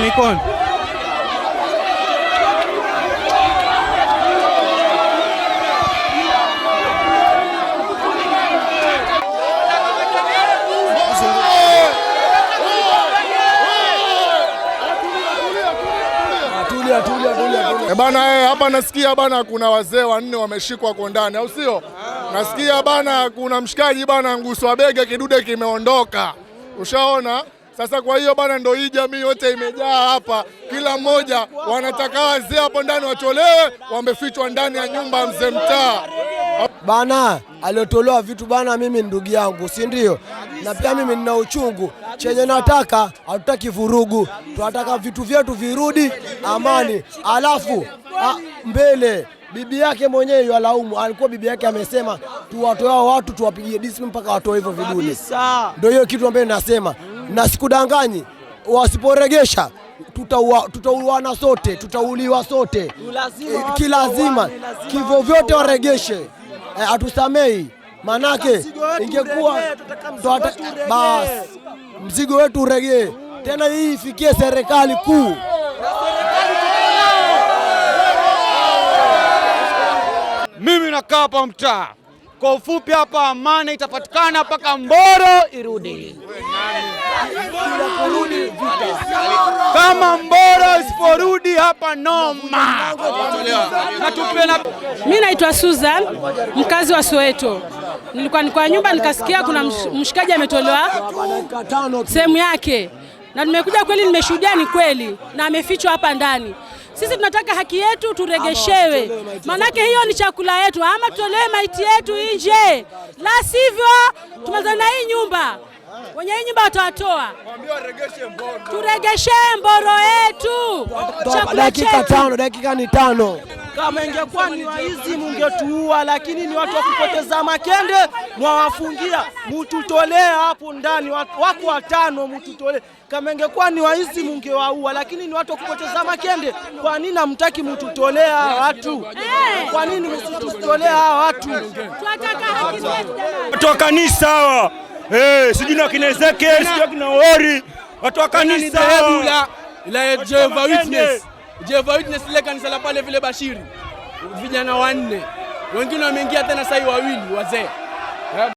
Iko on. Bana hapa nasikia bana kuna wazee 4 wameshikwa kwa ndani, au sio? Nasikia bana kuna mshikaji bana nguswa bega kidude kimeondoka. Ushaona? Sasa kwa hiyo bana ndio hii jamii yote imejaa hapa. Kila mmoja wanataka wazee hapo ndani watolewe, wamefichwa ndani ya nyumba ya mzee mtaa. Bana aliotolewa vitu bana, mimi ndugu yangu, si ndio? Na pia mimi nina uchungu. Chenye nataka, hatutaki vurugu. Tunataka vitu vyetu virudi amani. Alafu mbele bibi yake mwenyewe yalaumu, alikuwa bibi yake amesema tuwatoe watu tuwapigie discipline mpaka watoe hivyo vidude. Ndio hiyo kitu ambacho nasema. Na sikudanganyi, wasiporegesha tutauana sote, tutauliwa sote. Kilazima kivyo vyote waregeshe. Atusamei, manake ingekuwa basi mzigo wetu uregee. Tena hii ifikie serikali kuu. Mimi nakaa hapa mtaa. Kwa ufupi hapa amani itapatikana mpaka Mboro irudi. Kama Mboro isiporudi hapa noma. Mimi naitwa Susan, mkazi wa Soweto. Nilikuwa kwa nyumba nikasikia kuna mshikaji ametolewa sehemu yake. Na nimekuja kweli, nimeshuhudia ni kweli na amefichwa hapa ndani. Sisi tunataka haki yetu turegeshewe. Manake hiyo ni chakula yetu, ama tutolewe maiti yetu nje. La sivyo tumezana hii nyumba. Wenye hii nyumba watatoa. Turegeshe Mboro yetu. Dakika ni 5. Kama ingekuwa ni waizi mungetuua, lakini ni watu wa kupoteza makende mwawafungia. Mututolea hapo ndani wako 5 mututolea. Kama ingekuwa ni waizi mungewaua, lakini ni watu wa kupoteza makende. Kwa nini hamtaki mututolea watu? Kwa nini msitutolea watu? Tunataka haki zetu jamani. Watu wa kanisa hawa. Sijui na kina Ezekiel, sijui kina Ori. Watu wa kanisa la Jehovah Witness. Jehovah Witness ile kanisa la pale vile Bashiri. Vijana 4. Wengine wameingia tena sasa 2 wazee.